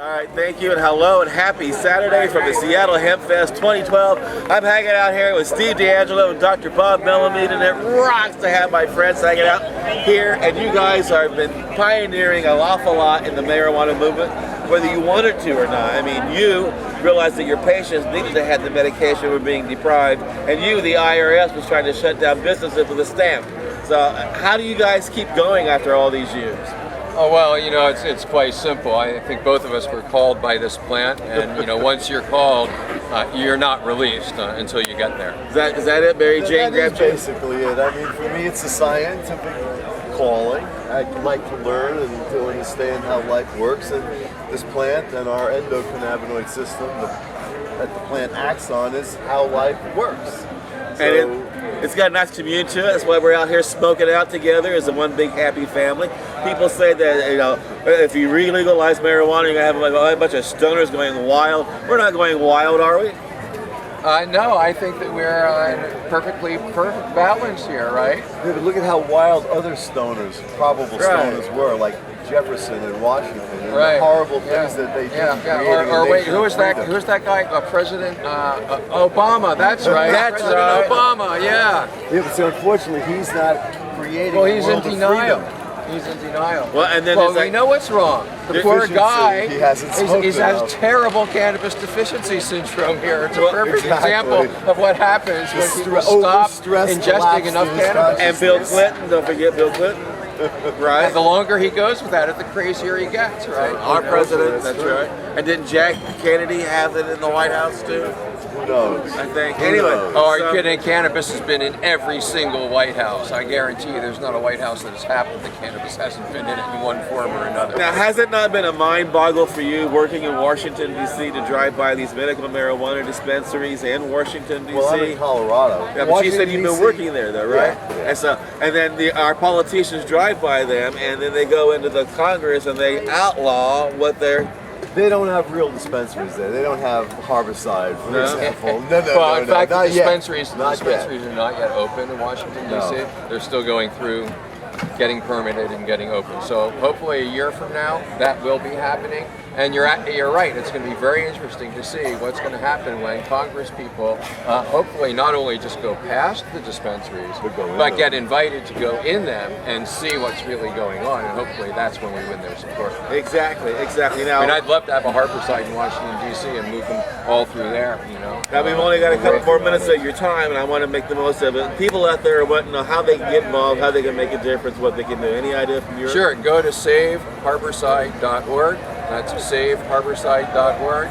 All right, thank you and hello and happy Saturday from the Seattle Hemp Fest 2012. I'm hanging out here with Steve DeAngelo and Dr. Bob Melamede, and it rocks to have my friends hanging out here. And you guys have been pioneering an awful lot in the marijuana movement, whether you wanted to or not. I mean, you realized that your patients needed to have the medication were being deprived, and you, the IRS, was trying to shut down businesses with a stamp. So how do you guys keep going after all these years? Oh, well, you know, it's quite simple. I think both of us were called by this plant, and, you know, once you're called, you're not released until you get there. Is that it, Mary Jane? That's basically it. I mean, for me, it's a scientific calling. I like to learn and to understand how life works, and this plant and our endocannabinoid system that the plant acts on is how life works. And it's got a nice community to it. That's why we're out here smoking out together as a one big happy family. People say that, you know, if you re-legalize marijuana, you're going to have a bunch of stoners going wild. We're not going wild, are we? No, I think that we're in perfect balance here, right? Yeah, but look at how wild other stoners, probable stoners were, like Jefferson and Washington, and the horrible things that they did. Or wait, who was that guy? President Obama. That's right. That's President right. Obama. Yeah. Yeah, but so unfortunately, he's not creating. Well, he's a in world of denial. freedom. He's in denial. Well, and then we know what's wrong. The poor guy He hasn't smoked has enough. terrible cannabis deficiency syndrome here. It's a perfect example of what happens when people stop ingesting enough cannabis. And Bill Clinton, don't forget Bill Clinton. Right. And the longer he goes with that, the crazier he gets, right? Our president, that's right. And didn't Jack Kennedy have it in the White House too? Who knows? I think. Who Anyway. knows? Oh, are you kidding? Cannabis has been in every single White House. I guarantee you there's not a White House that has happened that cannabis hasn't been in it in one form or another. Now, has it not been a mind boggle for you working in Washington, D.C. to drive by these medical marijuana dispensaries in Washington, D.C.? Well, I'm in Colorado. Yeah, but you said you've been working there, though, right? Yeah. And then our politicians drive by them, and then they go into the Congress and they outlaw what they're. They don't have real dispensaries there. They don't have Harborside, for example. Well, in fact, the dispensaries Not are not yet open in Washington, D.C. They're still going through getting permitted and getting open. So hopefully a year from now, that will be happening. And you're right, it's going to be very interesting to see what's going to happen when Congress people hopefully not only just go past the dispensaries, but get invited to go in them and see what's really going on. And hopefully that's when we win their support. Exactly. Now, I mean, I'd love to have a Harborside in Washington, D.C. and move them all through there, you know. Now we've only got a couple more minutes of your time, and I want to make the most of it. People out there want to know how they can get involved, how they can make a difference, what they can do. Any idea from your? Sure, go to saveharborside.org. That's saveharborside.org.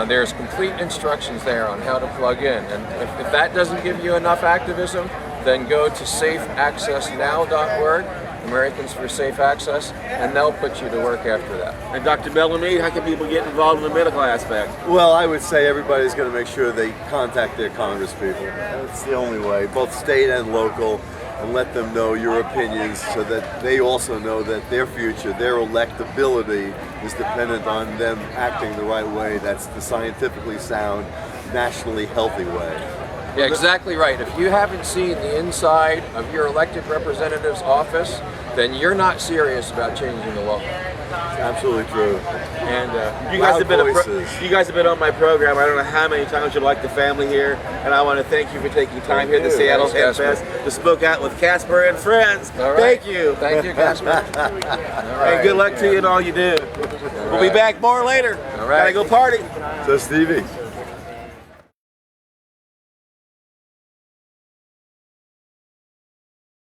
There's complete instructions there on how to plug in. And if that doesn't give you enough activism, then go to safeaccessnow.org, Americans for Safe Access, and they'll put you to work after that. And Dr. Melamede, how can people get involved in the medical aspect? Well, I would say everybody's going to make sure they contact their Congress people. That's the only way, both state and local, and let them know your opinions so that they also know that their future, their electability is dependent on them acting the right way. That's the scientifically sound, nationally healthy way. Yeah, exactly right. If you haven't seen the inside of your elected representative's office, then you're not serious about changing the law. It's absolutely true. And you guys have been on my program. I don't know how many times you like the family here, and I want to thank you for taking time here at the Seattle Hemp Fest to smoke out with Casper and friends. All right. Thank you. Thank you, Casper. All right. And good luck to you in all you do. We'll be back more later. All right. Gotta go party. So, Stevie.